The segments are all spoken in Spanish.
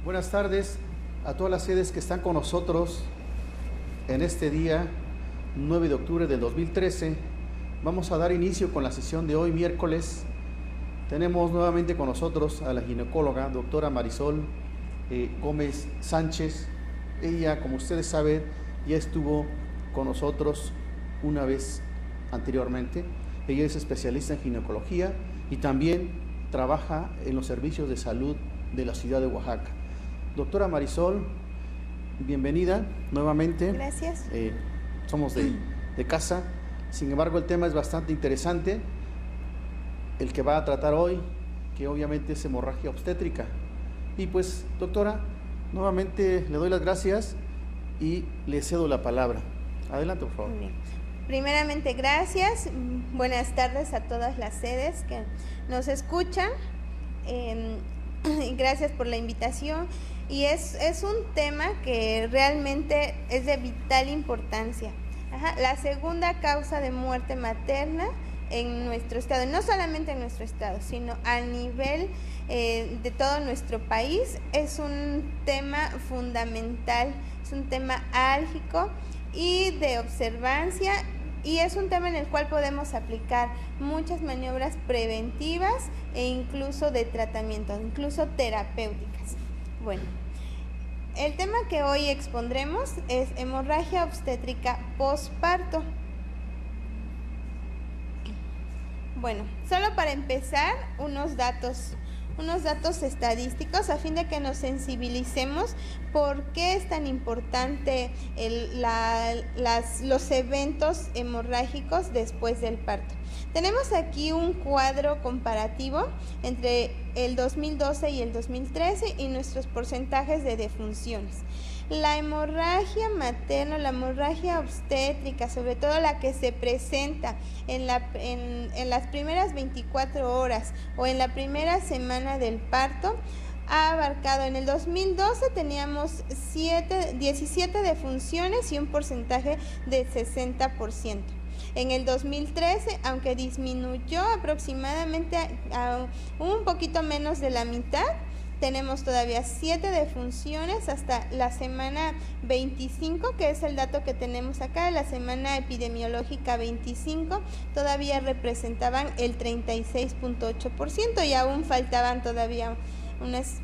Buenas tardes a todas las sedes que están con nosotros en este día 9 de octubre del 2013. Vamos a dar inicio con la sesión de hoy, miércoles. Tenemos nuevamente con nosotros a la ginecóloga, doctora Marisol Gómez Sánchez. Ella, como ustedes saben, ya estuvo con nosotros una vez anteriormente. Ella es especialista en ginecología y también trabaja en los servicios de salud de la ciudad de Oaxaca. Doctora Marisol, bienvenida nuevamente. Gracias. Somos de casa, sin embargo el tema es bastante interesante, el que va a tratar hoy, que obviamente es hemorragia obstétrica. Y pues, doctora, nuevamente le doy las gracias y le cedo la palabra. Adelante, por favor. Muy bien. Primeramente, gracias. Buenas tardes a todas las sedes que nos escuchan. Gracias por la invitación. Y es un tema que realmente es de vital importancia. La segunda causa de muerte materna en nuestro estado, no solamente en nuestro estado, sino a nivel de todo nuestro país, es un tema fundamental, es un tema álgico y de observancia, y es un tema en el cual podemos aplicar muchas maniobras preventivas e incluso de tratamiento, incluso terapéuticas. Bueno, el tema que hoy expondremos es hemorragia obstétrica posparto. Bueno, solo para empezar, unos datos estadísticos a fin de que nos sensibilicemos por qué es tan importante los eventos hemorrágicos después del parto. Tenemos aquí un cuadro comparativo entre el 2012 y el 2013 y nuestros porcentajes de defunciones. La hemorragia materna, la hemorragia obstétrica, sobre todo la que se presenta en las primeras 24 horas o en la primera semana del parto, ha abarcado, en el 2012 teníamos 17 defunciones y un porcentaje de 60%. En el 2013, aunque disminuyó aproximadamente a un poquito menos de la mitad, tenemos todavía 7 defunciones hasta la semana 25, que es el dato que tenemos acá, la semana epidemiológica 25, todavía representaban el 36.8% y aún faltaban todavía unas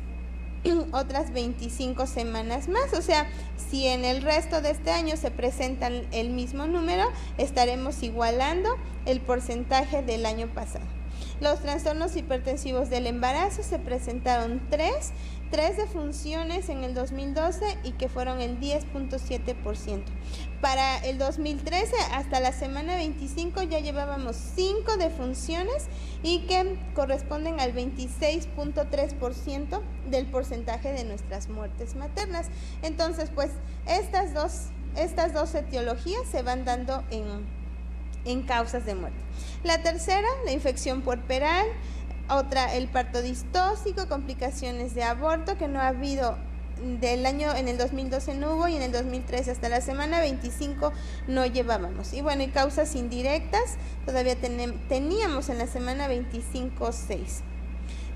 otras 25 semanas más. O sea, si en el resto de este año se presentan el mismo número, estaremos igualando el porcentaje del año pasado. Los trastornos hipertensivos del embarazo se presentaron tres defunciones en el 2012 y que fueron el 10.7%. Para el 2013, hasta la semana 25, ya llevábamos 5 defunciones y que corresponden al 26.3% del porcentaje de nuestras muertes maternas. Entonces, pues, estas dos etiologías se van dando en causas de muerte. La tercera, la infección puerperal. Otra, el parto distóxico, complicaciones de aborto, que no ha habido en el 2012 no hubo, y en el 2013 hasta la semana 25 no llevábamos. Y bueno, y causas indirectas, todavía teníamos en la semana 25 6.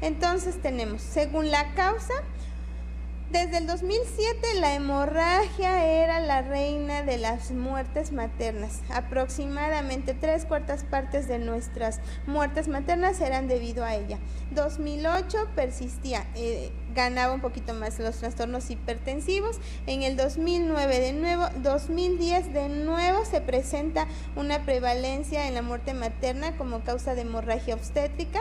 Entonces tenemos, según la causa, desde el 2007 la hemorragia era la reina de las muertes maternas. Aproximadamente 3/4 partes de nuestras muertes maternas eran debido a ella. 2008 persistía, ganaba un poquito más los trastornos hipertensivos. En el 2009 de nuevo, 2010 de nuevo se presenta una prevalencia en la muerte materna como causa de hemorragia obstétrica.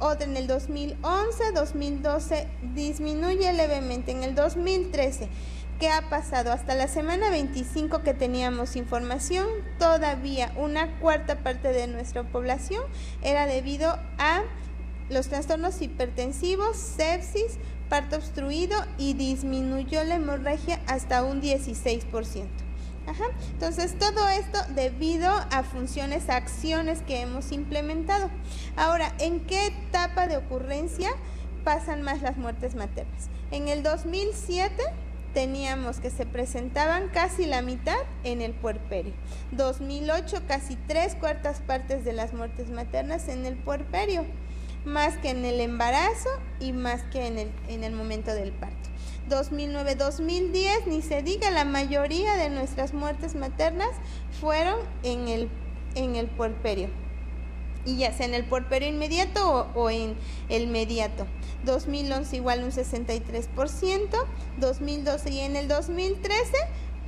Otra en el 2011, 2012 disminuye levemente. En el 2013, ¿qué ha pasado? Hasta la semana 25 que teníamos información, todavía 1/4 parte de nuestra población era debido a los trastornos hipertensivos, sepsis, parto obstruido, y disminuyó la hemorragia hasta un 16%. Entonces, todo esto debido a funciones, acciones que hemos implementado. Ahora, ¿en qué etapa de ocurrencia pasan más las muertes maternas? En el 2007 teníamos que se presentaban casi la mitad en el puerperio. 2008 casi 3/4 partes de las muertes maternas en el puerperio. más que en el embarazo y más que en el momento del parto. 2009-2010, ni se diga, la mayoría de nuestras muertes maternas fueron en el puerperio, y ya sea en el puerperio inmediato o en el mediato. 2011 igual un 63%, 2012 y en el 2013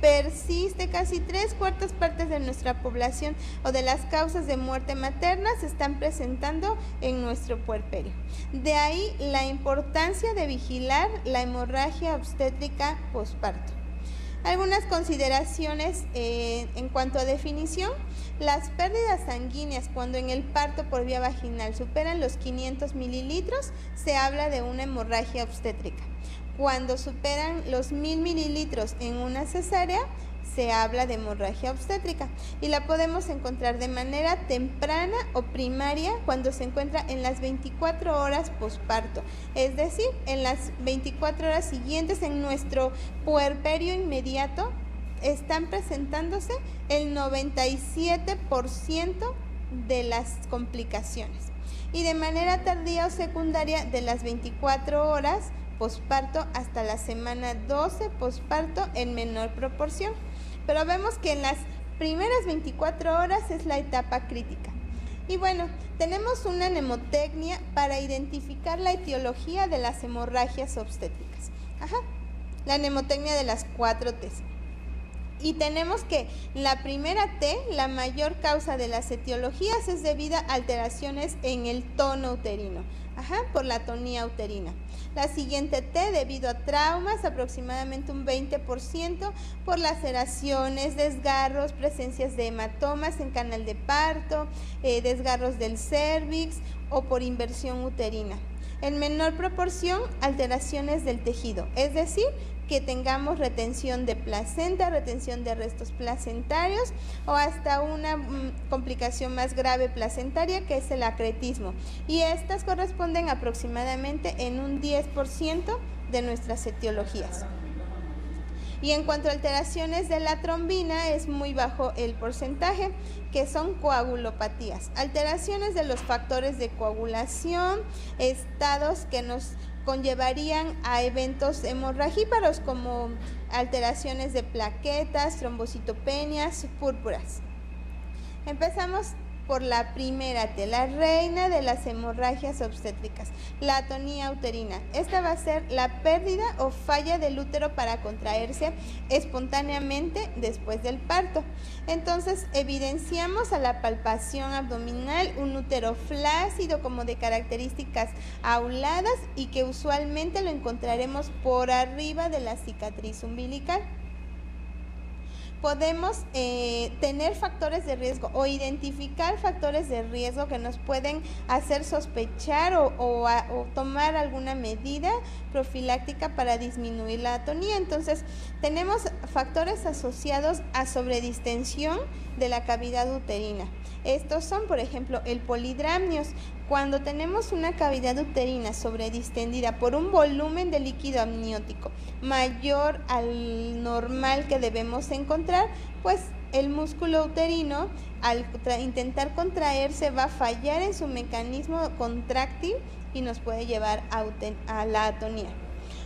persiste casi 3/4 partes de nuestra población o de las causas de muerte materna se están presentando en nuestro puerperio. De ahí la importancia de vigilar la hemorragia obstétrica posparto. Algunas consideraciones en cuanto a definición. Las pérdidas sanguíneas cuando en el parto por vía vaginal superan los 500 mililitros, se habla de una hemorragia obstétrica. Cuando superan los 1000 mililitros en una cesárea, se habla de hemorragia obstétrica y la podemos encontrar de manera temprana o primaria cuando se encuentra en las 24 horas posparto, es decir, en las 24 horas siguientes en nuestro puerperio inmediato están presentándose el 97% de las complicaciones y de manera tardía o secundaria de las 24 horas posparto hasta la semana 12 posparto en menor proporción. Pero vemos que en las primeras 24 horas es la etapa crítica. Y bueno, tenemos una mnemotecnia para identificar la etiología de las hemorragias obstétricas. La mnemotecnia de las 4 T's. Y tenemos que la primera T, la mayor causa de las etiologías es debido a alteraciones en el tono uterino, por la atonía uterina. La siguiente T, debido a traumas, aproximadamente un 20%, por laceraciones, desgarros, presencias de hematomas en canal de parto, desgarros del cérvix o por inversión uterina. En menor proporción, alteraciones del tejido, es decir, que tengamos retención de placenta, retención de restos placentarios o hasta una complicación más grave placentaria que es el acretismo. Y estas corresponden aproximadamente en un 10% de nuestras etiologías. Y en cuanto a alteraciones de la trombina, es muy bajo el porcentaje, que son coagulopatías. Alteraciones de los factores de coagulación, estados que nos conllevarían a eventos hemorragíparos como alteraciones de plaquetas, trombocitopenias, púrpuras. Empezamos por la primera T, la reina de las hemorragias obstétricas, la atonía uterina. Esta va a ser la pérdida o falla del útero para contraerse espontáneamente después del parto. Entonces, evidenciamos a la palpación abdominal un útero flácido como de características auladas y que usualmente lo encontraremos por arriba de la cicatriz umbilical. Podemos tener factores de riesgo o identificar factores de riesgo que nos pueden hacer sospechar o tomar alguna medida profiláctica para disminuir la atonía. Entonces, tenemos factores asociados a sobredistensión de la cavidad uterina. Estos son, por ejemplo, el polidramnios. Cuando tenemos una cavidad uterina sobredistendida por un volumen de líquido amniótico mayor al normal que debemos encontrar, pues el músculo uterino al intentar contraerse va a fallar en su mecanismo contráctil y nos puede llevar a la atonía.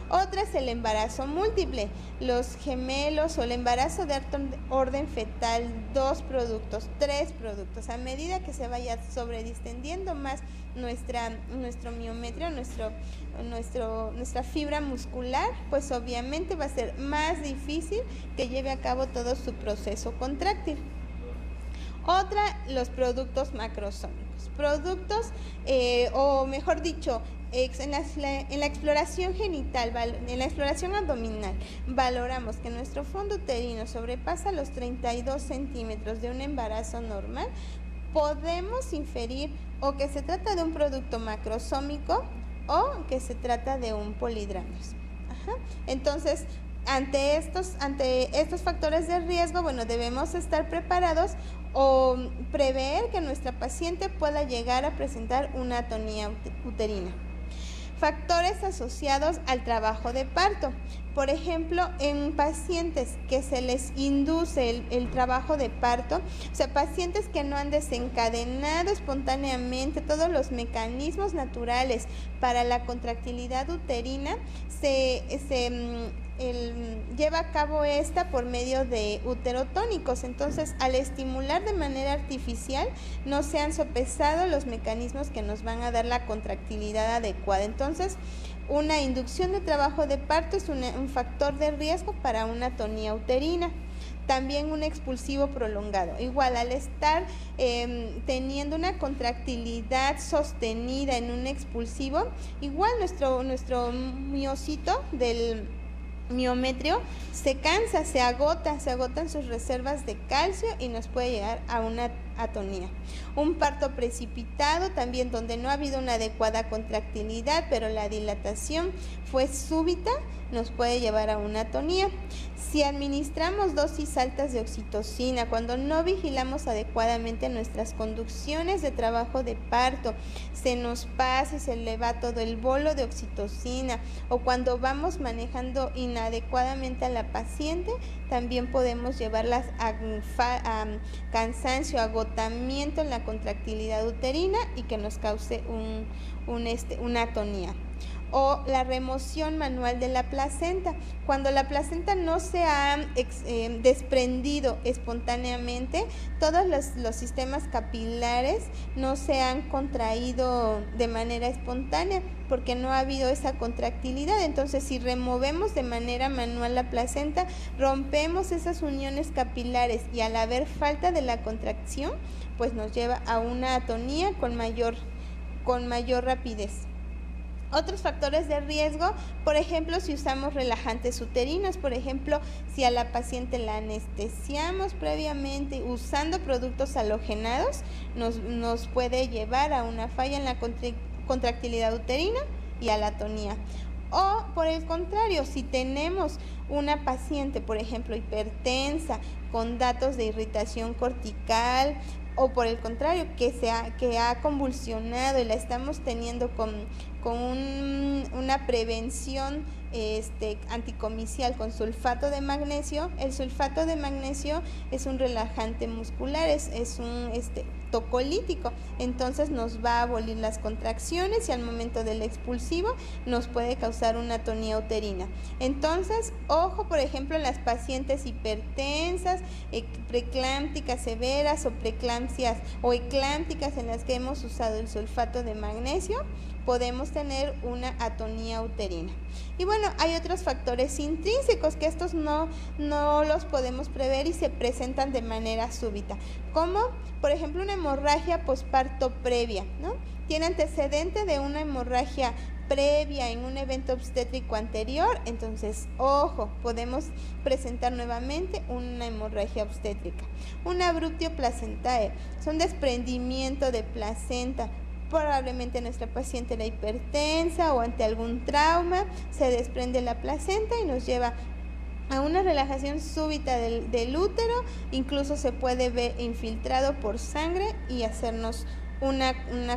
Otra es el embarazo múltiple, los gemelos o el embarazo de orden fetal, 2 productos, 3 productos. A medida que se vaya sobredistendiendo más nuestro miometrio, nuestra fibra muscular, pues obviamente va a ser más difícil que lleve a cabo todo su proceso contráctil. Otra, los productos macrosómicos. Productos, o mejor dicho, en la exploración genital, en la exploración abdominal, valoramos que nuestro fondo uterino sobrepasa los 32 centímetros de un embarazo normal, podemos inferir o que se trata de un producto macrosómico o que se trata de un polidramnios. Entonces, ante estos factores de riesgo, bueno, debemos estar preparados o prever que nuestra paciente pueda llegar a presentar una atonía uterina. Factores asociados al trabajo de parto. Por ejemplo, en pacientes que se les induce el trabajo de parto, o sea, pacientes que no han desencadenado espontáneamente todos los mecanismos naturales para la contractilidad uterina, lleva a cabo esta por medio de uterotónicos. Entonces, al estimular de manera artificial, no se han sopesado los mecanismos que nos van a dar la contractilidad adecuada. Entonces, una inducción de trabajo de parto es un factor de riesgo para una atonía uterina. También un expulsivo prolongado. Igual, al estar teniendo una contractilidad sostenida en un expulsivo, igual nuestro miocito del miometrio se cansa, se agotan sus reservas de calcio y nos puede llegar a una atonía. Un parto precipitado también, donde no ha habido una adecuada contractilidad, pero la dilatación fue súbita, nos puede llevar a una atonía. Si administramos dosis altas de oxitocina, cuando no vigilamos adecuadamente nuestras conducciones de trabajo de parto, se nos pasa y se le va todo el bolo de oxitocina, o cuando vamos manejando inadecuadamente a la paciente, también podemos llevarlas a cansancio, agotamiento en la contractilidad uterina y que nos cause una atonía. O la remoción manual de la placenta. Cuando la placenta no se ha desprendido espontáneamente, todos los sistemas capilares no se han contraído de manera espontánea porque no ha habido esa contractilidad. Entonces, si removemos de manera manual la placenta, rompemos esas uniones capilares y al haber falta de la contracción, pues nos lleva a una atonía con mayor rapidez. Otros factores de riesgo, por ejemplo, si usamos relajantes uterinos, por ejemplo, si a la paciente la anestesiamos previamente usando productos halogenados, nos puede llevar a una falla en la contractilidad uterina y a la atonía. O por el contrario, si tenemos una paciente, por ejemplo, hipertensa, con datos de irritación cortical, o por el contrario, que ha convulsionado y la estamos teniendo con una prevención anticomicial con sulfato de magnesio. El sulfato de magnesio es un relajante muscular, es un tocolítico, entonces nos va a abolir las contracciones y al momento del expulsivo nos puede causar una atonía uterina. Entonces, ojo, por ejemplo, las pacientes hipertensas, preeclámpticas severas o preeclampsias o eclámpticas en las que hemos usado el sulfato de magnesio, podemos tener una atonía uterina. Y bueno, hay otros factores intrínsecos que estos no los podemos prever y se presentan de manera súbita, como por ejemplo una hemorragia posparto previa, ¿no? Tiene antecedente de una hemorragia previa en un evento obstétrico anterior, entonces, ojo, podemos presentar nuevamente una hemorragia obstétrica. Un abruptio placentae, es un desprendimiento de placenta. Probablemente nuestra paciente era hipertensa o ante algún trauma, se desprende la placenta y nos lleva a una relajación súbita del útero, incluso se puede ver infiltrado por sangre y hacernos una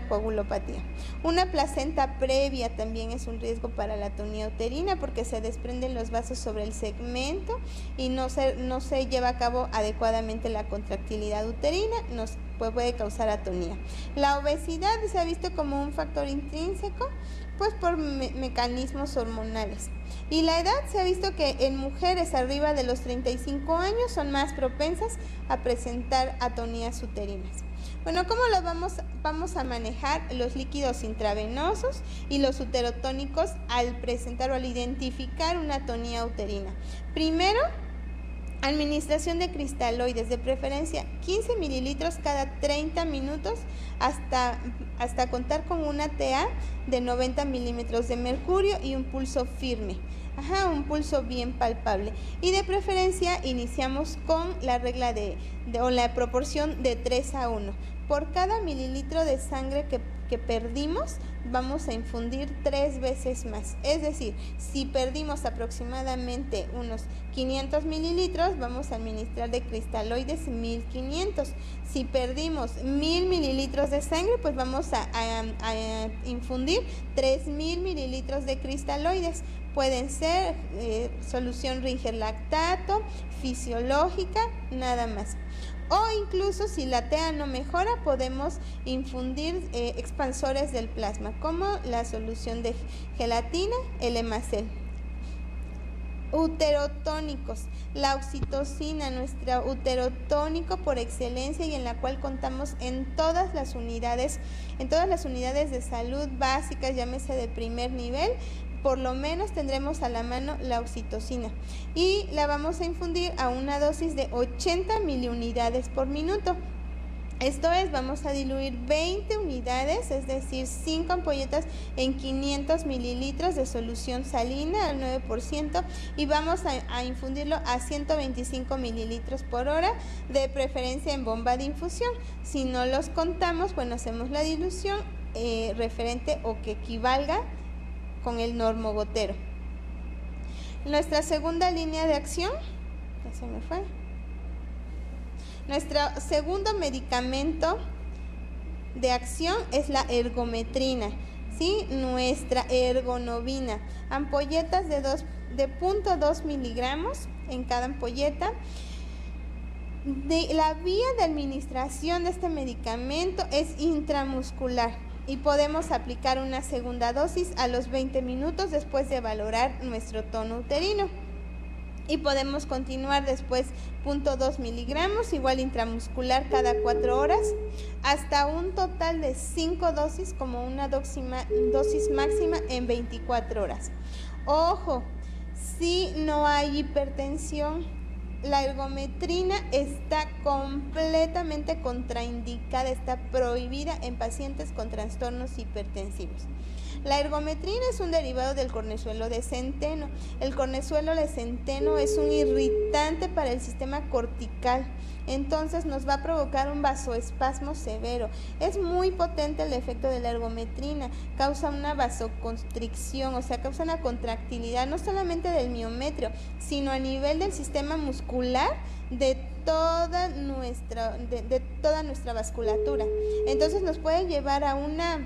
coagulopatía. Una placenta previa también es un riesgo para la atonía uterina porque se desprenden los vasos sobre el segmento y no se lleva a cabo adecuadamente la contractilidad uterina, nos puede causar atonía. La obesidad se ha visto como un factor intrínseco, pues por mecanismos hormonales. Y la edad se ha visto que en mujeres arriba de los 35 años son más propensas a presentar atonías uterinas. Bueno, ¿cómo lo vamos a manejar los líquidos intravenosos y los uterotónicos al presentar o al identificar una atonía uterina? Primero, administración de cristaloides, de preferencia 15 mililitros cada 30 minutos hasta contar con una TA de 90 milímetros de mercurio y un pulso firme. Un pulso bien palpable. Y de preferencia iniciamos con la regla o la proporción de 3:1. Por cada mililitro de sangre que perdimos, vamos a infundir 3 veces más. Es decir, si perdimos aproximadamente unos 500 mililitros, vamos a administrar de cristaloides 1500. Si perdimos 1000 mililitros de sangre, pues vamos a infundir 3000 mililitros de cristaloides. Pueden ser solución Ringer lactato, fisiológica, nada más. O incluso si la TEA no mejora, podemos infundir expansores del plasma, como la solución de gelatina, el Hemacel. Uterotónicos, la oxitocina, nuestro uterotónico por excelencia y en la cual contamos en todas las unidades de salud básicas, llámese de primer nivel. Por lo menos tendremos a la mano la oxitocina y la vamos a infundir a una dosis de 80 miliunidades por minuto. Esto es, vamos a diluir 20 unidades, es decir, 5 ampolletas en 500 mililitros de solución salina al 9% y vamos a infundirlo a 125 mililitros por hora, de preferencia en bomba de infusión. Si no los contamos, bueno, hacemos la dilución referente o que equivalga con el normogotero. Nuestra segunda línea de acción, ya se me fue. Nuestro segundo medicamento de acción es la ergometrina, ¿sí? Nuestra ergonovina, ampolletas de 0.2 miligramos en cada ampolleta. La vía de administración de este medicamento es intramuscular y podemos aplicar una segunda dosis a los 20 minutos después de valorar nuestro tono uterino. Y podemos continuar después 0.2 miligramos, igual intramuscular cada 4 horas, hasta un total de 5 dosis como una dosis máxima en 24 horas. Ojo, si no hay hipertensión, la ergometrina está completamente contraindicada, está prohibida en pacientes con trastornos hipertensivos. La ergometrina es un derivado del cornezuelo de centeno. El cornezuelo de centeno es un irritante para el sistema cortical, entonces nos va a provocar un vasoespasmo severo. Es muy potente el efecto de la ergometrina, causa una vasoconstricción, o sea, causa una contractilidad no solamente del miometrio, sino a nivel del sistema muscular de toda nuestra vasculatura. Entonces nos puede llevar a una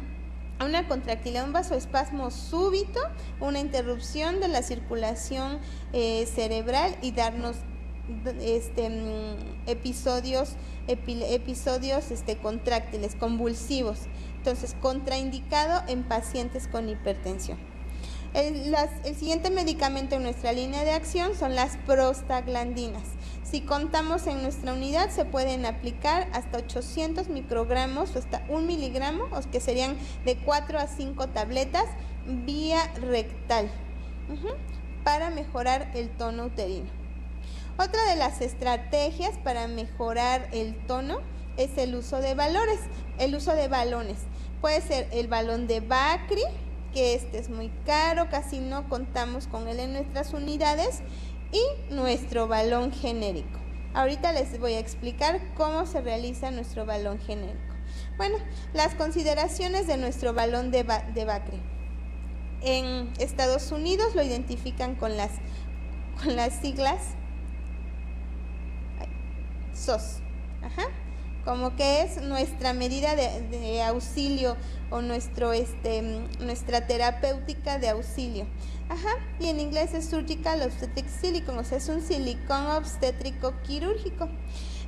contractilidad, un vasoespasmo súbito, una interrupción de la circulación cerebral y darnos episodios contráctiles, convulsivos. Entonces, contraindicado en pacientes con hipertensión. El siguiente medicamento en nuestra línea de acción son las prostaglandinas. Si contamos en nuestra unidad, se pueden aplicar hasta 800 microgramos o hasta 1 miligramo, que serían de 4 a 5 tabletas vía rectal, para mejorar el tono uterino. Otra de las estrategias para mejorar el tono es el uso de balones. Puede ser el balón de Bacri, que es muy caro, casi no contamos con él en nuestras unidades, y nuestro balón genérico. Ahorita les voy a explicar cómo se realiza nuestro balón genérico. Bueno, las consideraciones de nuestro balón de Bacri. En Estados Unidos lo identifican con las siglas SOS, como que es nuestra medida de auxilio o nuestra terapéutica de auxilio. Y en inglés es Surgical Obstetric Silicone, o sea, es un silicón obstétrico quirúrgico.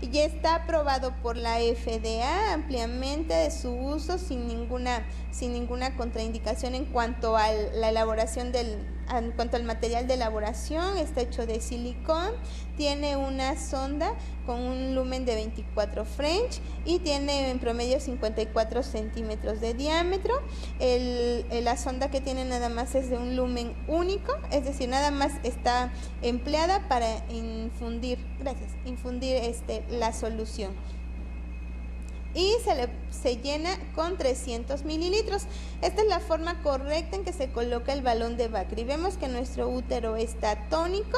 Y está aprobado por la FDA ampliamente de su uso sin ninguna contraindicación en cuanto a la elaboración en cuanto al material de elaboración. Está hecho de silicón, tiene una sonda con un lumen de 24 French y tiene en promedio 54 centímetros de diámetro. La sonda que tiene nada más es de un lumen único, es decir, nada más está empleada para infundir la solución. Y se llena con 300 mililitros. Esta es la forma correcta en que se coloca el balón de Bacri. Vemos que nuestro útero está tónico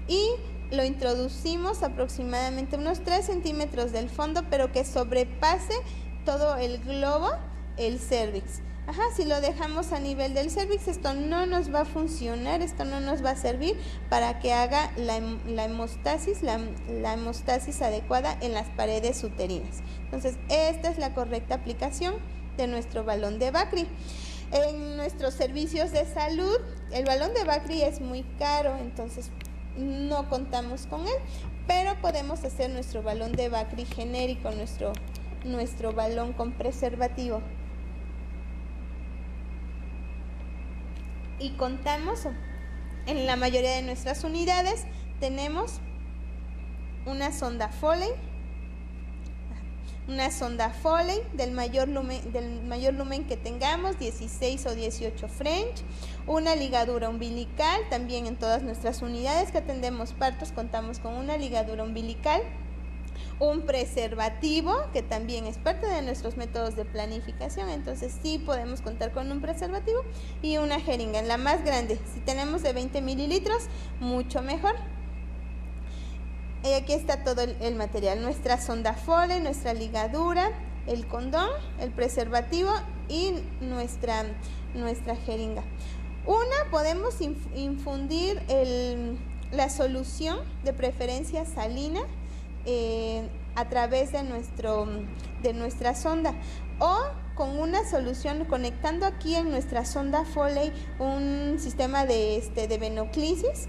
y lo introducimos aproximadamente unos 3 centímetros del fondo, pero que sobrepase todo el globo, el cervix. Si lo dejamos a nivel del cérvix, esto no nos va a funcionar, esto no nos va a servir para que haga la hemostasis adecuada en las paredes uterinas. Entonces, esta es la correcta aplicación de nuestro balón de Bakri. En nuestros servicios de salud, el balón de Bakri es muy caro, entonces no contamos con él, pero podemos hacer nuestro balón de Bakri genérico, nuestro balón con preservativo. Y contamos, en la mayoría de nuestras unidades, tenemos una sonda Foley, del mayor lumen que tengamos, 16 o 18 French, una ligadura umbilical. También en todas nuestras unidades que atendemos partos contamos con una ligadura umbilical, un preservativo, que también es parte de nuestros métodos de planificación, entonces sí podemos contar con un preservativo, y una jeringa, en la más grande. Si tenemos de 20 mililitros, mucho mejor. Y aquí está todo el material, nuestra sonda Foley, nuestra ligadura, el condón, el preservativo y nuestra jeringa. Podemos infundir la solución, de preferencia salina, a través de nuestra sonda, o con una solución, conectando aquí en nuestra sonda Foley un sistema de venoclisis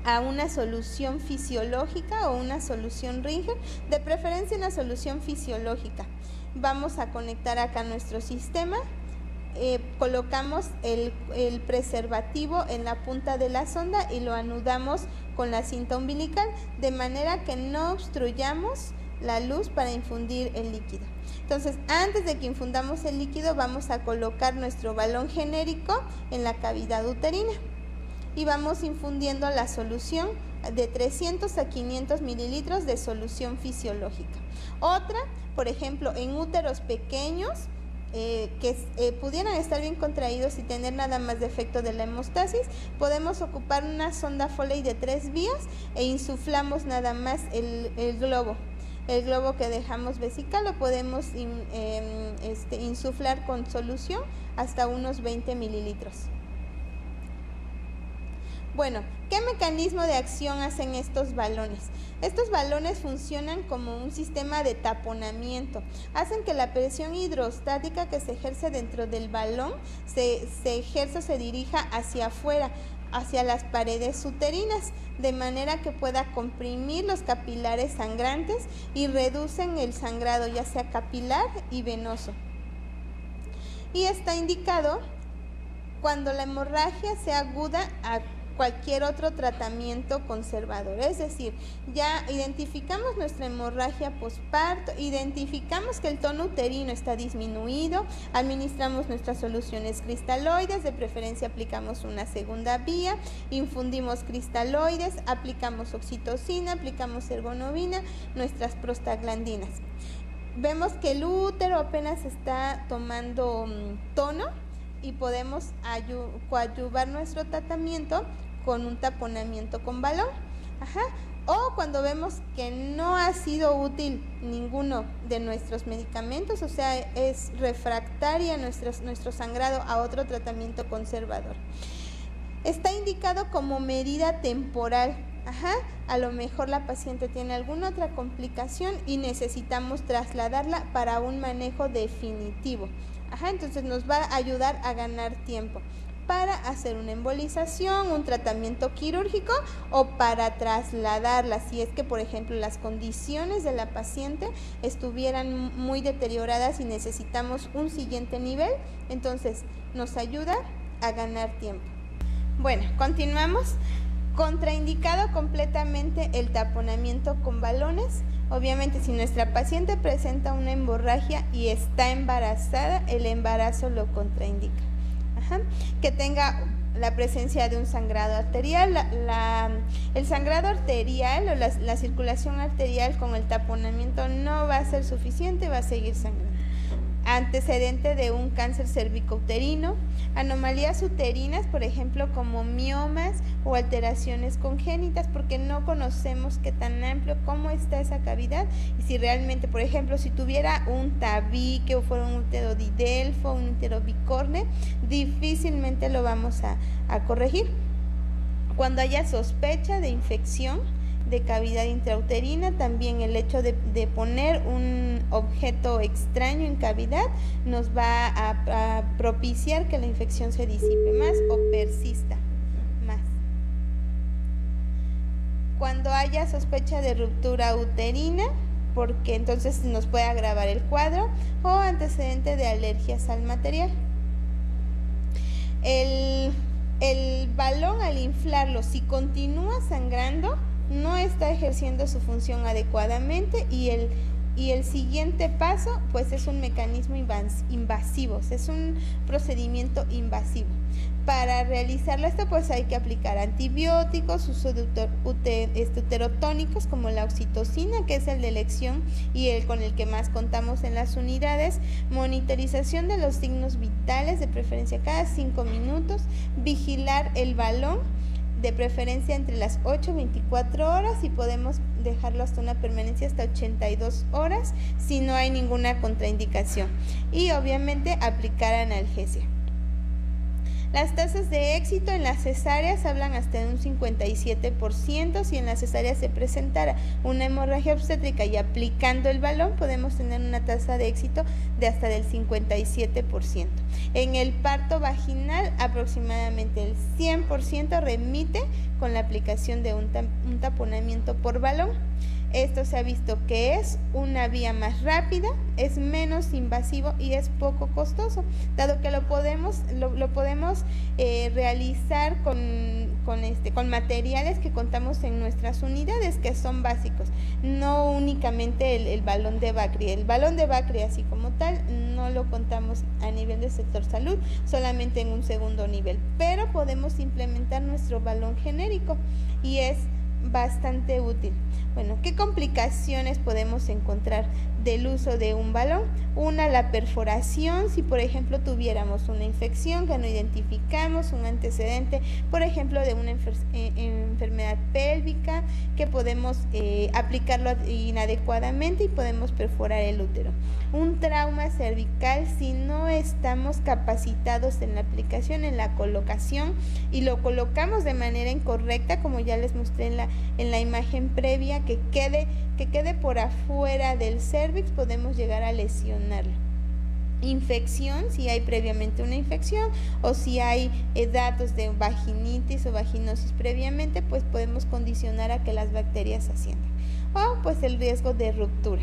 a una solución fisiológica o una solución Ringer, de preferencia una solución fisiológica. Vamos a conectar acá nuestro sistema, colocamos el preservativo en la punta de la sonda y lo anudamos con la cinta umbilical, de manera que no obstruyamos la luz para infundir el líquido. Entonces, antes de que infundamos el líquido, vamos a colocar nuestro balón genérico en la cavidad uterina y vamos infundiendo la solución de 300 a 500 mililitros de solución fisiológica. Otra, por ejemplo, en úteros pequeños que pudieran estar bien contraídos y tener nada más defecto de la hemostasis, podemos ocupar una sonda Foley de 3 vías e insuflamos nada más el globo. El globo que dejamos vesical lo podemos insuflar con solución hasta unos 20 mililitros. Bueno, ¿qué mecanismo de acción hacen estos balones? Estos balones funcionan como un sistema de taponamiento. Hacen que la presión hidrostática que se ejerce dentro del balón se dirija hacia afuera, hacia las paredes uterinas, de manera que pueda comprimir los capilares sangrantes y reducen el sangrado, ya sea capilar y venoso. Y está indicado cuando la hemorragia sea aguda a cualquier otro tratamiento conservador, es decir, ya identificamos nuestra hemorragia posparto, identificamos que el tono uterino está disminuido, administramos nuestras soluciones cristaloides, de preferencia aplicamos una segunda vía, infundimos cristaloides, aplicamos oxitocina, aplicamos ergonovina, nuestras prostaglandinas. Vemos que el útero apenas está tomando tono y podemos coadyuvar nuestro tratamiento con un taponamiento con balón. O cuando vemos que no ha sido útil ninguno de nuestros medicamentos, o sea, es refractaria nuestro sangrado a otro tratamiento conservador. Está indicado como medida temporal. A lo mejor la paciente tiene alguna otra complicación y necesitamos trasladarla para un manejo definitivo. Entonces nos va a ayudar a ganar tiempo para hacer una embolización, un tratamiento quirúrgico o para trasladarla, si es que, por ejemplo, las condiciones de la paciente estuvieran muy deterioradas y necesitamos un siguiente nivel, entonces nos ayuda a ganar tiempo. Bueno, continuamos. Contraindicado completamente el taponamiento con balones. Obviamente, si nuestra paciente presenta una hemorragia y está embarazada, el embarazo lo contraindica. Que tenga la presencia de un sangrado arterial. El sangrado arterial o la circulación arterial con el taponamiento no va a ser suficiente, va a seguir sangrando. antecedente de un cáncer cervicouterino, anomalías uterinas, por ejemplo, como miomas o alteraciones congénitas, porque no conocemos qué tan amplio, cómo está esa cavidad, y si realmente, por ejemplo, si tuviera un tabique o fuera un útero didelfo, un útero bicorne, difícilmente lo vamos a corregir. Cuando haya sospecha de infección de cavidad intrauterina, también el hecho de poner un objeto extraño en cavidad nos va a propiciar que la infección se disipe más o persista más. Cuando haya sospecha de ruptura uterina, porque entonces nos puede agravar el cuadro, o antecedente de alergias al material. El balón, al inflarlo, si continúa sangrando, no está ejerciendo su función adecuadamente, y el siguiente paso pues es un mecanismo invasivo, es un procedimiento invasivo. Para realizarlo esto pues hay que aplicar antibióticos, uso de uterotónicos como la oxitocina, que es el de elección y el con el que más contamos en las unidades, monitorización de los signos vitales, de preferencia cada 5 minutos, vigilar el balón, de preferencia entre las 8 y 24 horas, y podemos dejarlo hasta una permanencia hasta 82 horas si no hay ninguna contraindicación, y obviamente aplicar analgesia. Las tasas de éxito en las cesáreas hablan hasta de un 57%. Si en la cesárea se presentara una hemorragia obstétrica y aplicando el balón, podemos tener una tasa de éxito de hasta del 57%. En el parto vaginal, aproximadamente el 100% remite con la aplicación de un taponamiento por balón. Esto se ha visto que es una vía más rápida, es menos invasivo y es poco costoso, dado que lo podemos realizar con materiales que contamos en nuestras unidades, que son básicos, no únicamente el balón de Bacri. El balón de Bacri así como tal no lo contamos a nivel del sector salud, solamente en un segundo nivel, pero podemos implementar nuestro balón genérico y es bastante útil. Bueno, ¿qué complicaciones podemos encontrar del uso de un balón? Una, la perforación. Si por ejemplo tuviéramos una infección que no identificamos, un antecedente, por ejemplo, de una enfermedad pélvica, que podemos aplicarlo inadecuadamente y podemos perforar el útero. Un trauma cervical, si no estamos capacitados en la aplicación, en la colocación, y lo colocamos de manera incorrecta, como ya les mostré en la imagen previa, que quede por afuera del cérvix, podemos llegar a lesionarlo. Infección, si hay previamente una infección, o si hay datos de vaginitis o vaginosis previamente, pues podemos condicionar a que las bacterias asciendan. O pues el riesgo de ruptura.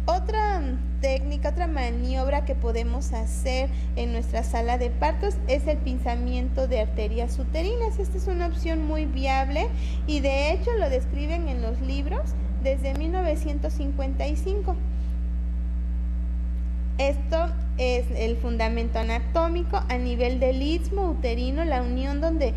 Otra técnica, otra maniobra que podemos hacer en nuestra sala de partos es el pinzamiento de arterias uterinas. Esta es una opción muy viable y de hecho lo describen en los libros desde 1955. Esto es el fundamento anatómico a nivel del istmo uterino, la unión donde,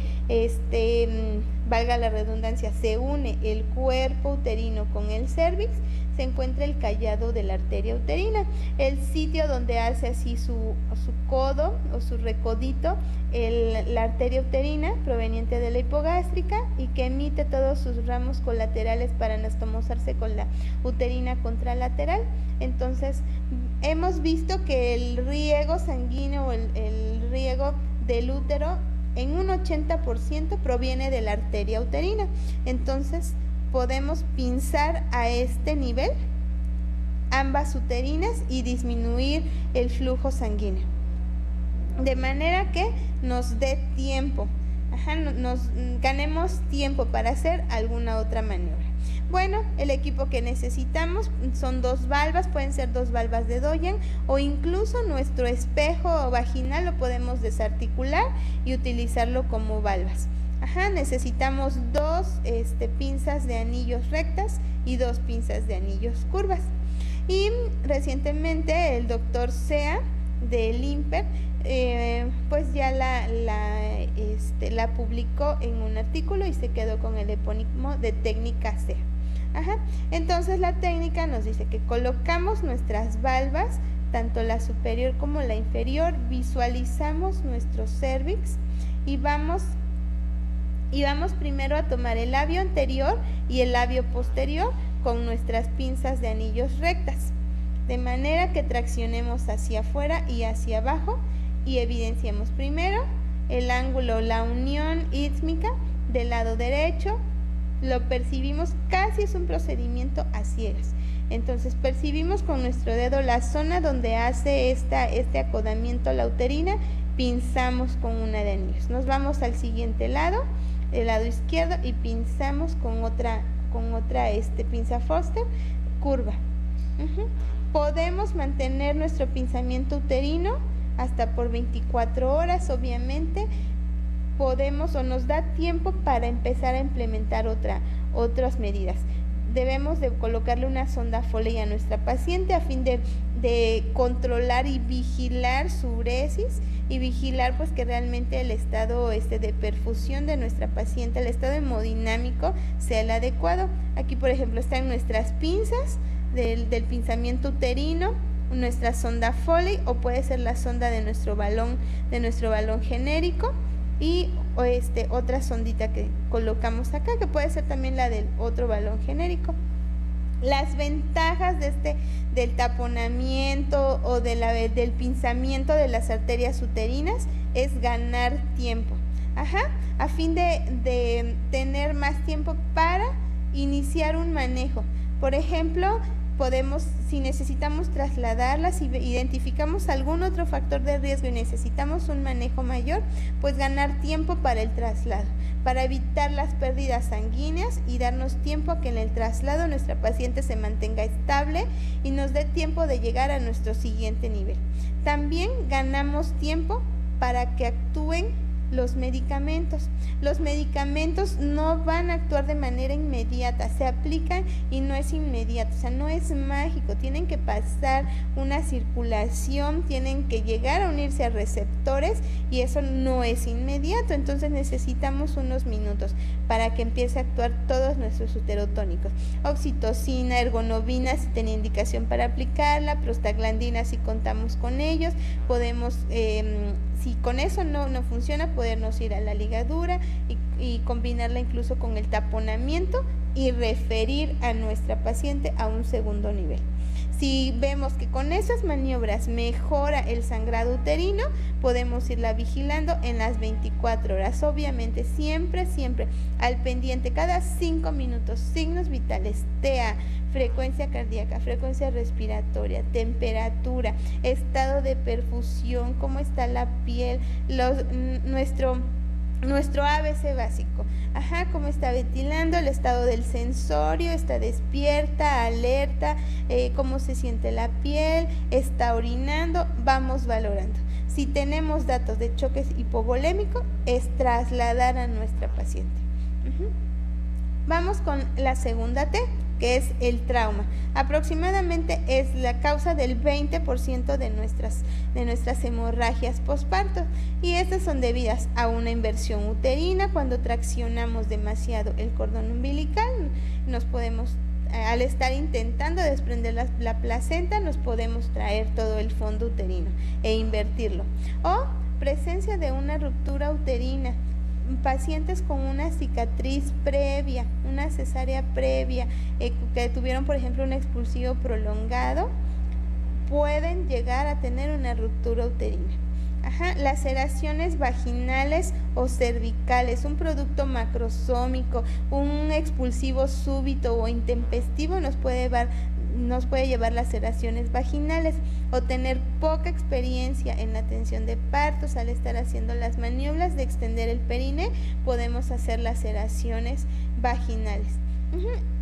valga la redundancia, se une el cuerpo uterino con el cérvix, se encuentra el callado de la arteria uterina, el sitio donde hace así su codo o su recodito, la arteria uterina proveniente de la hipogástrica y que emite todos sus ramos colaterales para anastomosarse con la uterina contralateral. Entonces, hemos visto que el riego sanguíneo o el riego del útero en un 80% proviene de la arteria uterina. Entonces, podemos pinzar a este nivel ambas uterinas y disminuir el flujo sanguíneo, de manera que nos dé tiempo, nos ganemos tiempo para hacer alguna otra maniobra. Bueno, el equipo que necesitamos son 2 valvas, pueden ser 2 valvas de Doyen, o incluso nuestro espejo vaginal lo podemos desarticular y utilizarlo como valvas. Necesitamos 2 pinzas de anillos rectas y 2 pinzas de anillos curvas. Y recientemente el doctor Sea del INPER pues ya la publicó en un artículo y se quedó con el epónimo de técnica Sea. Ajá. Entonces la técnica nos dice que colocamos nuestras valvas, tanto la superior como la inferior, visualizamos nuestro cérvix y vamos primero a tomar el labio anterior y el labio posterior con nuestras pinzas de anillos rectas, de manera que traccionemos hacia afuera y hacia abajo y evidenciemos primero el ángulo, la unión ísmica del lado derecho. Lo percibimos, casi es un procedimiento a ciegas. Entonces percibimos con nuestro dedo la zona donde hace este acodamiento la uterina, pinzamos con una de anillos. Nos vamos al siguiente lado, el lado izquierdo, y pinzamos con otra pinza Foster, curva. Podemos mantener nuestro pinzamiento uterino hasta por 24 horas, obviamente. Podemos o nos da tiempo para empezar a implementar otras medidas. Debemos de colocarle una sonda Foley a nuestra paciente a fin de controlar y vigilar su uresis y vigilar pues que realmente el estado de perfusión de nuestra paciente, el estado hemodinámico sea el adecuado. Aquí por ejemplo están nuestras pinzas del pinzamiento uterino, nuestra sonda Foley, o puede ser la sonda de nuestro balón genérico, y otra sondita que colocamos acá, que puede ser también la del otro balón genérico. Las ventajas del taponamiento o del pinzamiento de las arterias uterinas es ganar tiempo, a fin de tener más tiempo para iniciar un manejo. Por ejemplo, si necesitamos trasladarlas, si identificamos algún otro factor de riesgo y necesitamos un manejo mayor, pues ganar tiempo para el traslado, para evitar las pérdidas sanguíneas y darnos tiempo a que en el traslado nuestra paciente se mantenga estable y nos dé tiempo de llegar a nuestro siguiente nivel. También ganamos tiempo para que actúen los medicamentos. Los medicamentos no van a actuar de manera inmediata, se aplican y no es inmediato, o sea, no es mágico, tienen que pasar una circulación, tienen que llegar a unirse a receptores y eso no es inmediato. Entonces necesitamos unos minutos para que empiece a actuar todos nuestros uterotónicos. Oxitocina, ergonovina si tiene indicación para aplicarla, prostaglandina si contamos con ellos, podemos si con eso no funciona, podernos ir a la ligadura y combinarla incluso con el taponamiento y referir a nuestra paciente a un segundo nivel. Si vemos que con esas maniobras mejora el sangrado uterino, podemos irla vigilando en las 24 horas. Obviamente siempre al pendiente, cada 5 minutos, signos vitales, TEA, frecuencia cardíaca, frecuencia respiratoria, temperatura, estado de perfusión, cómo está la piel, nuestro ABC básico, cómo está ventilando, el estado del sensorio, está despierta, alerta, cómo se siente la piel, está orinando, vamos valorando. Si tenemos datos de choque hipovolémico, es trasladar a nuestra paciente. Vamos con la segunda T, que es el trauma. Aproximadamente es la causa del 20% de nuestras hemorragias posparto, y estas son debidas a una inversión uterina. Cuando traccionamos demasiado el cordón umbilical, al estar intentando desprender la placenta, nos podemos traer todo el fondo uterino e invertirlo. O presencia de una ruptura uterina, pacientes con una cicatriz previa, una cesárea previa, que tuvieron por ejemplo un expulsivo prolongado, pueden llegar a tener una ruptura uterina. Laceraciones vaginales o cervicales, un producto macrosómico, un expulsivo súbito o intempestivo nos puede llevar laceraciones vaginales, o tener poca experiencia en la atención de partos. Al estar haciendo las maniobras de extender el perine, podemos hacer laceraciones vaginales.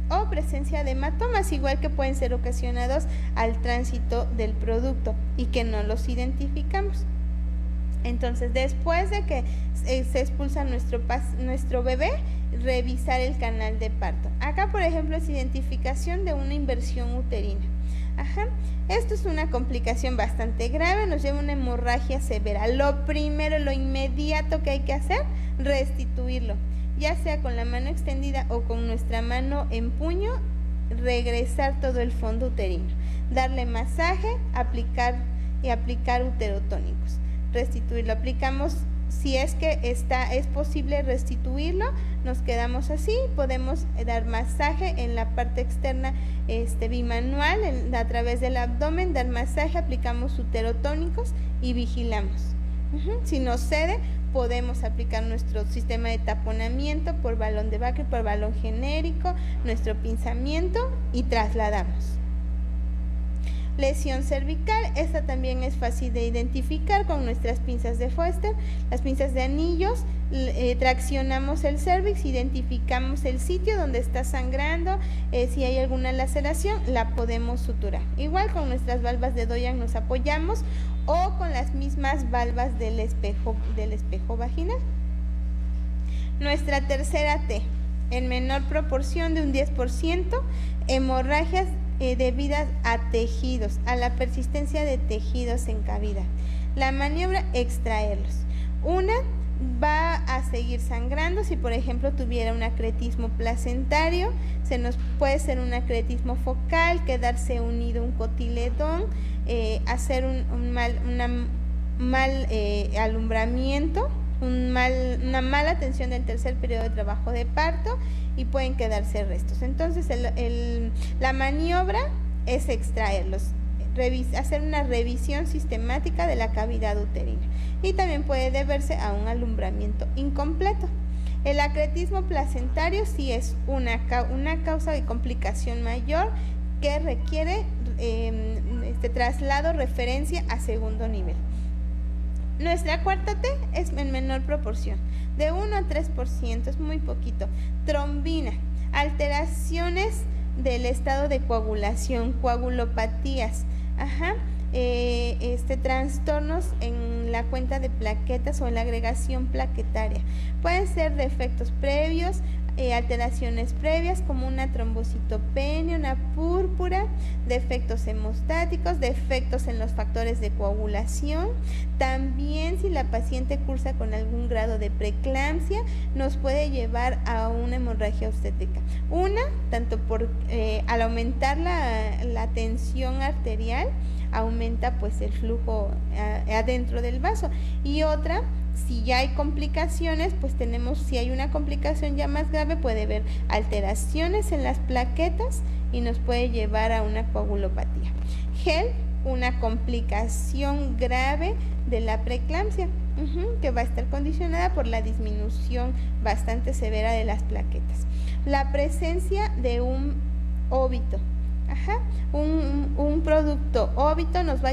O presencia de hematomas, igual que pueden ser ocasionados al tránsito del producto y que no los identificamos. Entonces, después de que se expulsa nuestro bebé, revisar el canal de parto. Acá, por ejemplo, es identificación de una inversión uterina. Esto es una complicación bastante grave, nos lleva a una hemorragia severa. Lo primero, lo inmediato que hay que hacer, restituirlo, ya sea con la mano extendida o con nuestra mano en puño, regresar todo el fondo uterino, darle masaje, aplicar uterotónicos, restituirlo. Aplicamos, si es que es posible restituirlo, nos quedamos así, podemos dar masaje en la parte externa bimanual, a través del abdomen, dar masaje, aplicamos uterotónicos y vigilamos. Si nos cede, podemos aplicar nuestro sistema de taponamiento por balón de Bacre, por balón genérico, nuestro pinzamiento y trasladamos. Lesión cervical, esta también es fácil de identificar con nuestras pinzas de Foster, las pinzas de anillos, traccionamos el cervix, identificamos el sitio donde está sangrando, si hay alguna laceración la podemos suturar. Igual con nuestras valvas de Doyan nos apoyamos o con las mismas valvas del espejo vaginal. Nuestra tercera T, en menor proporción de un 10%, hemorragias debidas a tejidos, a la persistencia de tejidos en cavidad. La maniobra, extraerlos. Una, va a seguir sangrando. Si por ejemplo tuviera un acretismo placentario, puede ser un acretismo focal, quedarse unido un cotiledón, hacer un mal alumbramiento, una mala atención del tercer periodo de trabajo de parto y pueden quedarse restos. Entonces la maniobra es extraerlos, hacer una revisión sistemática de la cavidad uterina y también puede deberse a un alumbramiento incompleto. El acretismo placentario sí es una causa de complicación mayor que requiere traslado, referencia a segundo nivel. Nuestra cuarta T es en menor proporción, de 1 a 3%, es muy poquito. Trombina, alteraciones del estado de coagulación, coagulopatías, trastornos en la cuenta de plaquetas o en la agregación plaquetaria. Pueden ser defectos previos, alteraciones previas como una trombocitopenia, una púrpura, defectos hemostáticos, defectos en los factores de coagulación. También si la paciente cursa con algún grado de preeclampsia, nos puede llevar a una hemorragia obstétrica. Una, tanto al aumentar la tensión arterial, aumenta pues el flujo adentro del vaso, y otra, si ya hay complicaciones, pues si hay una complicación ya más grave, puede haber alteraciones en las plaquetas y nos puede llevar a una coagulopatía. HELP, una complicación grave de la preeclampsia, que va a estar condicionada por la disminución bastante severa de las plaquetas. La presencia de un óbito. Un producto óbito nos va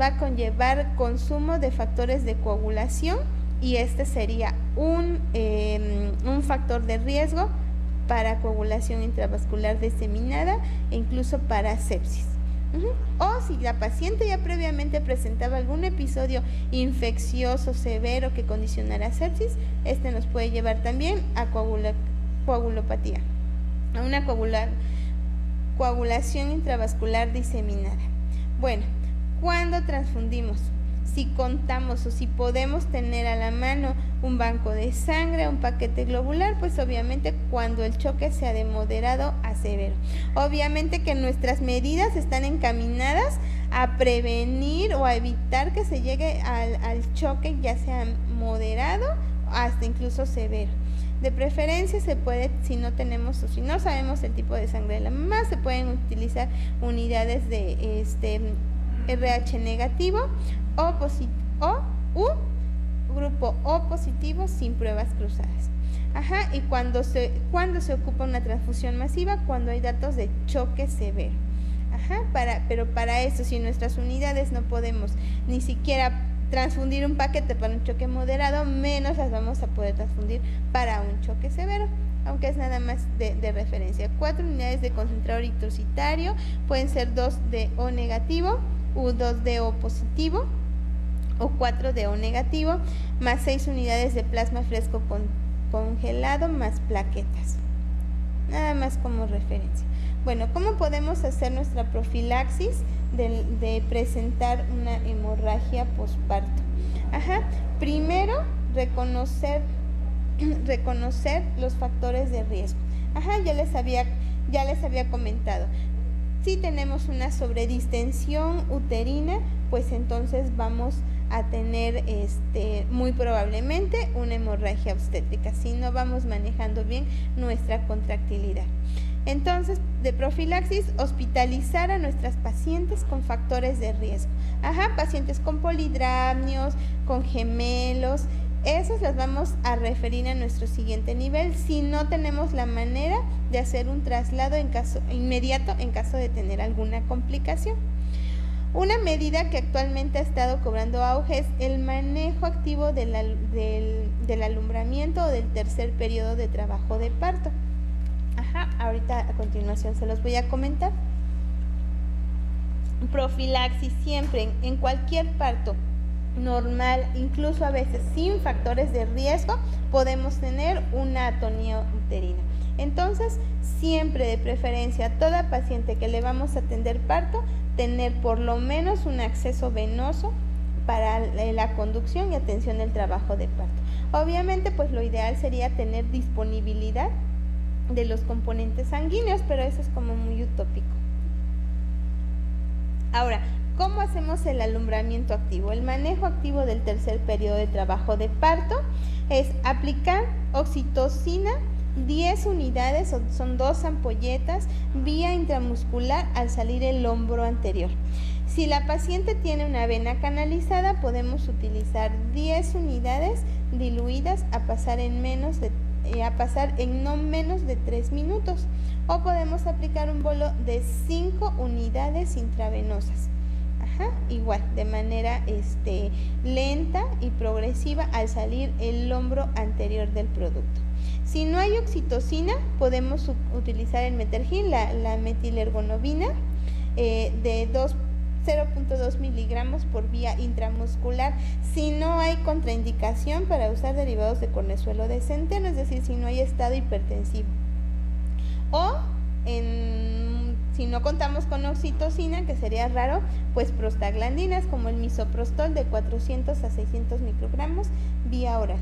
a conllevar consumo de factores de coagulación, y este sería un factor de riesgo para coagulación intravascular diseminada e incluso para sepsis. O si la paciente ya previamente presentaba algún episodio infeccioso severo que condicionara sepsis, este nos puede llevar también a coagulopatía, a una coagulación intravascular diseminada. Bueno, ¿cuándo transfundimos? Si contamos o si podemos tener a la mano un banco de sangre, un paquete globular, pues obviamente cuando el choque sea de moderado a severo. Obviamente que nuestras medidas están encaminadas a prevenir o a evitar que se llegue al choque, ya sea moderado hasta incluso severo. De preferencia se puede, si no tenemos o si no sabemos el tipo de sangre de la mamá, se pueden utilizar unidades de RH negativo o grupo O positivo sin pruebas cruzadas. Y cuando se ocupa una transfusión masiva, cuando hay datos de choque severo. Pero para eso, si nuestras unidades no podemos ni siquiera transfundir un paquete para un choque moderado, menos las vamos a poder transfundir para un choque severo, aunque es nada más de referencia. 4 unidades de concentrador eritrocitario, pueden ser 2 de O negativo u 2 de O positivo o 4 de O negativo, más 6 unidades de plasma fresco congelado más plaquetas. Nada más como referencia. Bueno, ¿cómo podemos hacer nuestra profilaxis de presentar una hemorragia posparto? Primero, reconocer los factores de riesgo. Ya les había ya les había comentado, si tenemos una sobredistensión uterina, pues entonces vamos a tener muy probablemente una hemorragia obstétrica, si no vamos manejando bien nuestra contractilidad. Entonces, de profilaxis, hospitalizar a nuestras pacientes con factores de riesgo. Pacientes con polidramnios, con gemelos, esos los vamos a referir a nuestro siguiente nivel si no tenemos la manera de hacer un traslado inmediato en caso de tener alguna complicación. Una medida que actualmente ha estado cobrando auge es el manejo activo del alumbramiento o del tercer periodo de trabajo de parto. Ahorita a continuación se los voy a comentar. Profilaxis siempre, en cualquier parto normal, incluso a veces sin factores de riesgo, podemos tener una atonía uterina. Entonces, siempre de preferencia a toda paciente que le vamos a atender parto, tener por lo menos un acceso venoso para la conducción y atención del trabajo de parto. Obviamente, pues lo ideal sería tener disponibilidad de los componentes sanguíneos, pero eso es como muy utópico. Ahora, ¿cómo hacemos el alumbramiento activo? El manejo activo del tercer periodo de trabajo de parto es aplicar oxitocina 10 unidades, son 2 ampolletas, vía intramuscular al salir el hombro anterior. Si la paciente tiene una vena canalizada, podemos utilizar 10 unidades diluidas a pasar en no menos de 3 minutos, o podemos aplicar un bolo de 5 unidades intravenosas. Igual, de manera lenta y progresiva al salir el hombro anterior del producto. Si no hay oxitocina, podemos utilizar el Metergin, la metilergonobina, de 0.2 miligramos por vía intramuscular, si no hay contraindicación para usar derivados de cornezuelo de centeno, es decir, si no hay estado hipertensivo. O si no contamos con oxitocina, que sería raro, pues prostaglandinas como el misoprostol de 400 a 600 microgramos vía oral.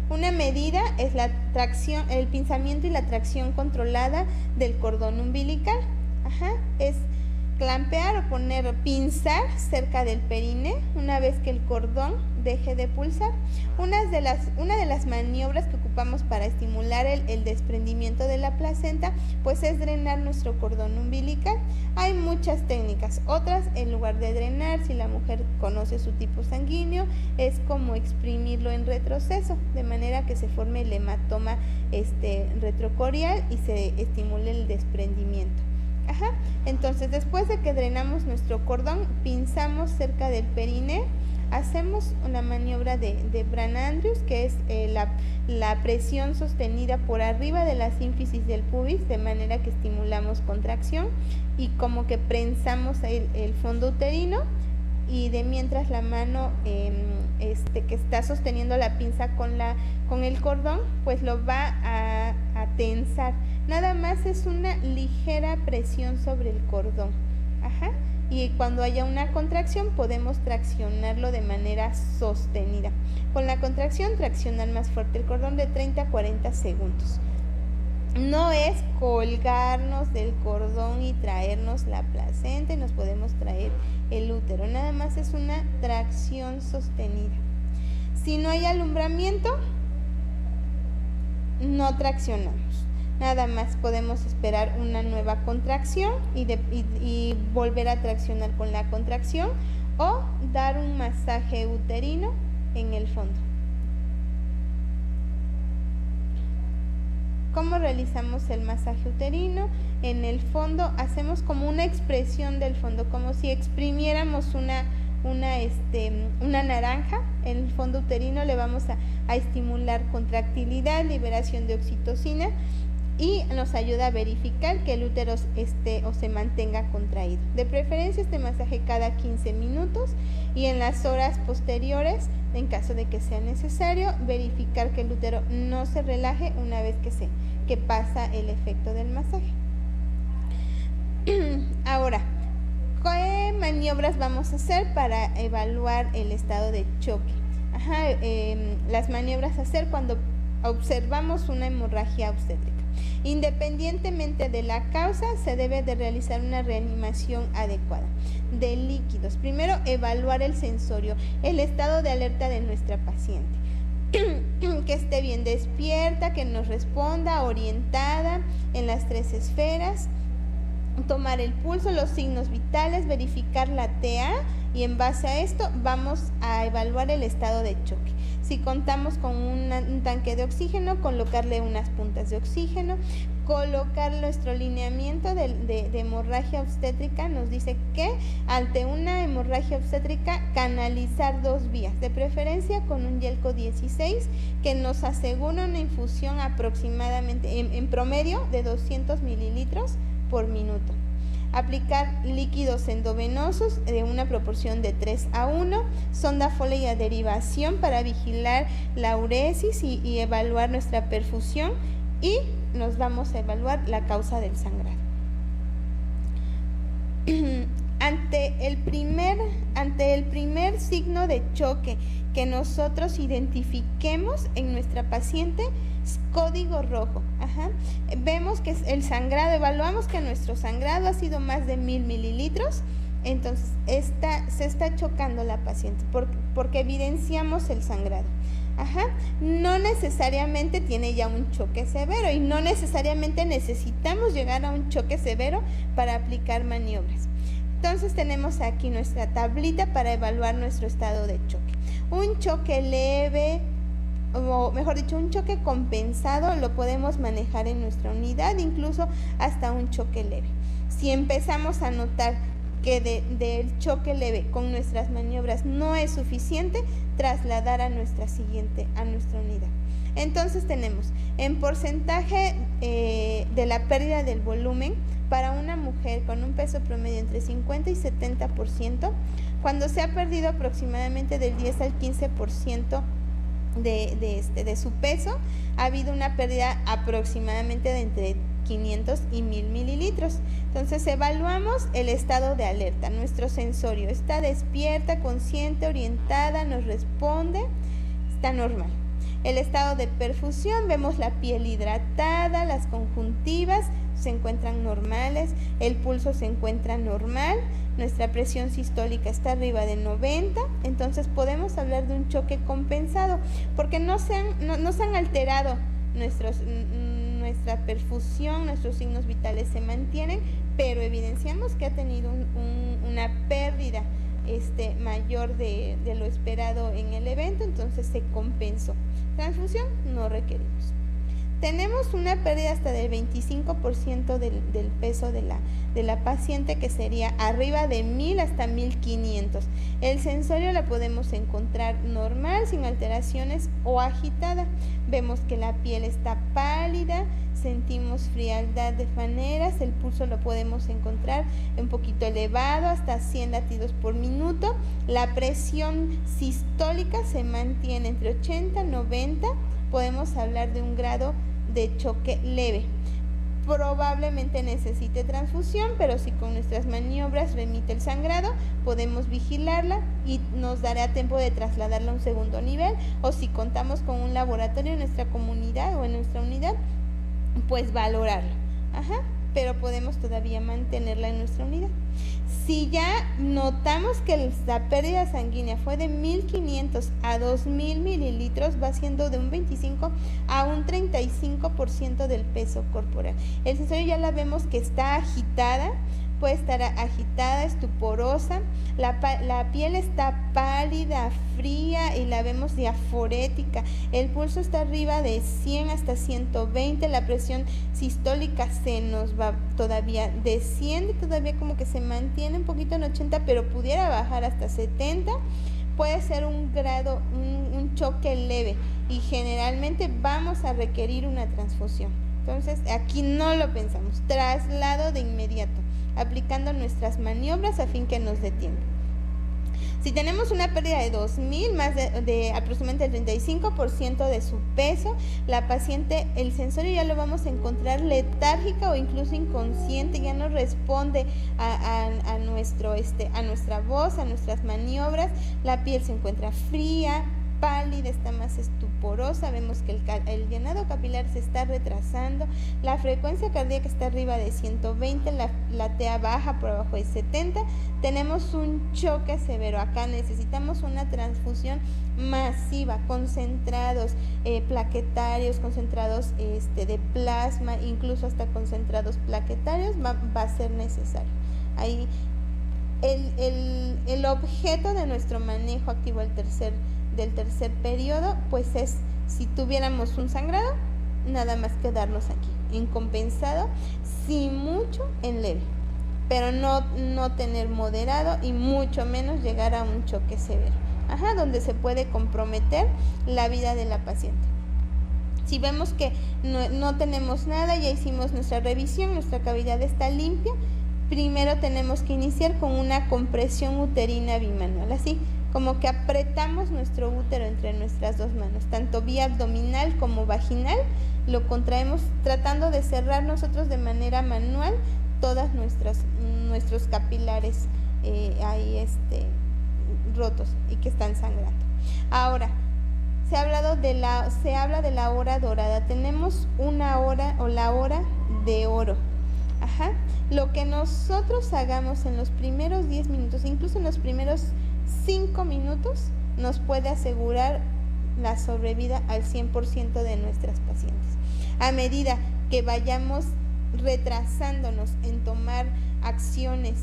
Una medida es el pinzamiento y la tracción controlada del cordón umbilical. Es clampear o pinzar cerca del perine una vez que el cordón deje de pulsar. Una de las maniobras que ocupamos para estimular el desprendimiento de la placenta, pues es drenar nuestro cordón umbilical. Hay muchas técnicas. Otras, en lugar de drenar, si la mujer conoce su tipo sanguíneo, es como exprimirlo en retroceso, de manera que se forme el hematoma retrocorial y se estimule el desprendimiento. Entonces, después de que drenamos nuestro cordón, pinzamos cerca del periné, hacemos una maniobra de Brandt-Andrews, que es la presión sostenida por arriba de la sínfisis del pubis, de manera que estimulamos contracción y como que prensamos el fondo uterino, y de mientras la mano que está sosteniendo la pinza con el cordón, pues lo va a tensar. Nada más es una ligera presión sobre el cordón. Y cuando haya una contracción podemos traccionarlo de manera sostenida. Con la contracción, traccionar más fuerte el cordón de 30 a 40 segundos. No es colgarnos del cordón y traernos la placenta y nos podemos traer el útero. Nada más es una tracción sostenida. Si no hay alumbramiento, no traccionamos. Nada más podemos esperar una nueva contracción y volver a traccionar con la contracción, o dar un masaje uterino en el fondo. ¿Cómo realizamos el masaje uterino? En el fondo hacemos como una expresión del fondo, como si exprimiéramos una naranja. En el fondo uterino le vamos a estimular contractilidad, liberación de oxitocina, y nos ayuda a verificar que el útero esté o se mantenga contraído. De preferencia este masaje cada 15 minutos, y en las horas posteriores, en caso de que sea necesario, verificar que el útero no se relaje una vez que pasa el efecto del masaje. Ahora, ¿qué maniobras vamos a hacer para evaluar el estado de choque? Las maniobras a hacer cuando observamos una hemorragia obstétrica. Independientemente de la causa, se debe de realizar una reanimación adecuada de líquidos. Primero, evaluar el sensorio, el estado de alerta de nuestra paciente. Que esté bien despierta, que nos responda, orientada en las 3 esferas, tomar el pulso, los signos vitales, verificar la TA y en base a esto vamos a evaluar el estado de choque. Si contamos con un tanque de oxígeno, colocarle unas puntas de oxígeno, colocar nuestro lineamiento de hemorragia obstétrica. Nos dice que ante una hemorragia obstétrica canalizar 2 vías, de preferencia con un Yelco 16 que nos asegura una infusión aproximadamente en promedio de 200 mililitros por minuto. Aplicar líquidos endovenosos de una proporción de 3:1, sonda Foley a derivación para vigilar la uresis y evaluar nuestra perfusión, y nos vamos a evaluar la causa del sangrado. Ante el primer signo de choque que nosotros identifiquemos en nuestra paciente, código rojo. Vemos que el sangrado, evaluamos que nuestro sangrado ha sido más de 1000 mililitros, entonces se está chocando la paciente porque evidenciamos el sangrado. No necesariamente tiene ya un choque severo y no necesariamente necesitamos llegar a un choque severo para aplicar maniobras. Entonces tenemos aquí nuestra tablita para evaluar nuestro estado de choque. Un choque leve, o mejor dicho, un choque compensado lo podemos manejar en nuestra unidad, incluso hasta un choque leve. Si empezamos a notar que del choque leve con nuestras maniobras no es suficiente, trasladar a nuestra unidad. Entonces tenemos en porcentaje de la pérdida del volumen para una mujer con un peso promedio entre 50 y 70%, cuando se ha perdido aproximadamente del 10 al 15% de su peso, ha habido una pérdida aproximadamente de entre 500 y 1000 mililitros. Entonces evaluamos el estado de alerta, nuestro sensorio, está despierta, consciente, orientada, nos responde, está normal. El estado de perfusión, vemos la piel hidratada, las conjuntivas se encuentran normales, el pulso se encuentra normal, nuestra presión sistólica está arriba de 90, entonces podemos hablar de un choque compensado, porque no se han alterado nuestra perfusión, nuestros signos vitales se mantienen, pero evidenciamos que ha tenido una pérdida mayor de lo esperado en el evento, entonces se compensó. Transfusión no requerimos. Tenemos una pérdida hasta del 25% del peso de la paciente, que sería arriba de 1000 hasta 1500. El sensorio la podemos encontrar normal, sin alteraciones o agitada. Vemos que la piel está pálida, sentimos frialdad de faneras, el pulso lo podemos encontrar un poquito elevado, hasta 100 latidos por minuto. La presión sistólica se mantiene entre 80 y 90. Podemos hablar de un grado de choque leve. Probablemente necesite transfusión, pero si con nuestras maniobras remite el sangrado, podemos vigilarla y nos dará tiempo de trasladarla a un segundo nivel, o si contamos con un laboratorio en nuestra comunidad o en nuestra unidad, pues valorarlo. Pero podemos todavía mantenerla en nuestra unidad. Si ya notamos que la pérdida sanguínea fue de 1500 a 2000 mililitros, va siendo de un 25 a un 35% del peso corporal. El sensorio ya la vemos que está agitada, puede estar agitada, estuporosa, la piel está pálida, fría y la vemos diaforética, el pulso está arriba de 100 hasta 120, la presión sistólica se nos va todavía, desciende todavía, como que se mantiene un poquito en 80, pero pudiera bajar hasta 70, puede ser un grado, un choque leve, y generalmente vamos a requerir una transfusión. Entonces aquí no lo pensamos, traslado de inmediato, aplicando nuestras maniobras a fin que nos detenga. Si tenemos una pérdida de 2000, más de aproximadamente el 35% de su peso, la paciente, el sensorio ya lo vamos a encontrar letárgica o incluso inconsciente, ya no responde a nuestra voz, a nuestras maniobras, la piel se encuentra fría, pálida, está más estuporosa, vemos que el llenado capilar se está retrasando, la frecuencia cardíaca está arriba de 120, la TA baja por abajo de 70, tenemos un choque severo. Acá necesitamos una transfusión masiva, concentrados plaquetarios, concentrados de plasma, incluso hasta concentrados plaquetarios va a ser necesario. Ahí el objeto de nuestro manejo activo del tercer periodo, pues es, si tuviéramos un sangrado, nada más quedarnos aquí, en compensado, si mucho en leve, pero no tener moderado y mucho menos llegar a un choque severo, donde se puede comprometer la vida de la paciente. Si vemos que no tenemos nada, ya hicimos nuestra revisión, nuestra cavidad está limpia, primero tenemos que iniciar con una compresión uterina bimanual, así como que apretamos nuestro útero entre nuestras dos manos, tanto vía abdominal como vaginal, lo contraemos tratando de cerrar nosotros de manera manual todas nuestros capilares ahí rotos y que están sangrando. Ahora, se habla de la hora dorada. Tenemos una hora o la hora de oro. Lo que nosotros hagamos en los primeros 10 minutos, incluso en los primeros 5 minutos, nos puede asegurar la sobrevida al 100% de nuestras pacientes. A medida que vayamos retrasándonos en tomar acciones,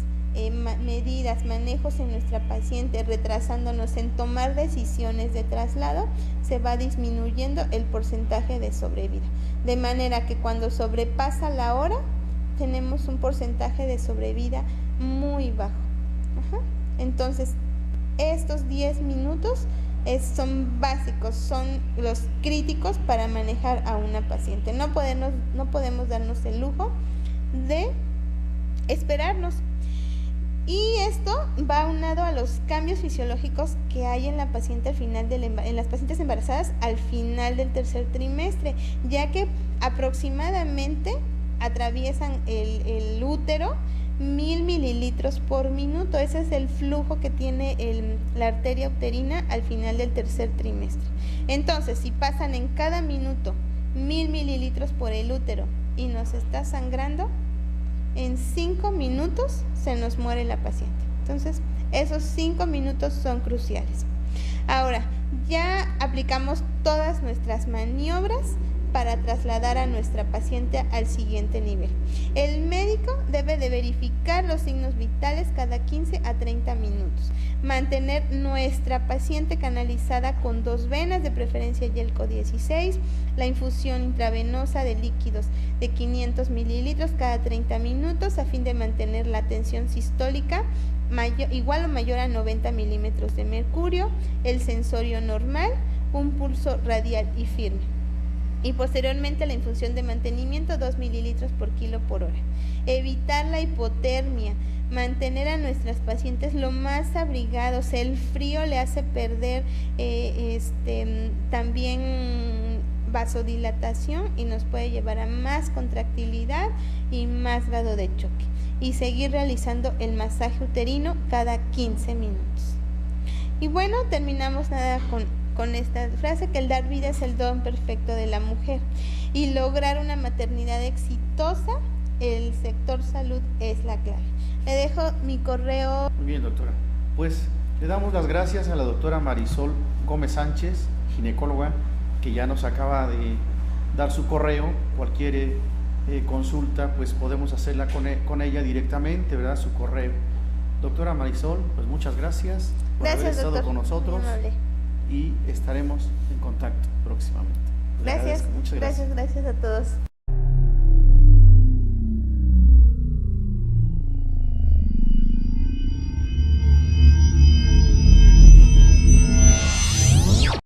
medidas, manejos en nuestra paciente, retrasándonos en tomar decisiones de traslado, se va disminuyendo el porcentaje de sobrevida. De manera que cuando sobrepasa la hora, tenemos un porcentaje de sobrevida muy bajo. Entonces, estos 10 minutos son básicos, son los críticos para manejar a una paciente. No podemos darnos el lujo de esperarnos. Y esto va aunado a los cambios fisiológicos que hay en la paciente al final en las pacientes embarazadas al final del tercer trimestre, ya que aproximadamente atraviesan el útero 1000 mililitros por minuto. Ese es el flujo que tiene la arteria uterina al final del tercer trimestre. Entonces, si pasan en cada minuto 1000 mililitros por el útero y nos está sangrando, en 5 minutos se nos muere la paciente. Entonces, esos 5 minutos son cruciales. Ahora, ya aplicamos todas nuestras maniobras para trasladar a nuestra paciente al siguiente nivel. El médico debe de verificar los signos vitales cada 15 a 30 minutos. Mantener nuestra paciente canalizada con 2 venas, de preferencia Yelco 16, la infusión intravenosa de líquidos de 500 mililitros cada 30 minutos a fin de mantener la tensión sistólica igual o mayor a 90 milímetros de mercurio, el sensorio normal, un pulso radial y firme. Y posteriormente la infusión de mantenimiento 2 mililitros por kilo por hora. Evitar la hipotermia, mantener a nuestras pacientes lo más abrigados. El frío le hace perder también vasodilatación y nos puede llevar a más contractilidad y más grado de choque. Y seguir realizando el masaje uterino cada 15 minutos. Y bueno, terminamos con esta frase, que el dar vida es el don perfecto de la mujer, y lograr una maternidad exitosa, el sector salud es la clave. Le dejo mi correo. Muy bien, doctora. Pues le damos las gracias a la doctora Marisol Gómez Sánchez, ginecóloga, que ya nos acaba de dar su correo. Cualquier consulta, pues podemos hacerla con ella directamente, ¿verdad? Su correo. Doctora Marisol, pues muchas gracias por haber estado con nosotros. Y estaremos en contacto próximamente. Gracias, muchas gracias a todos.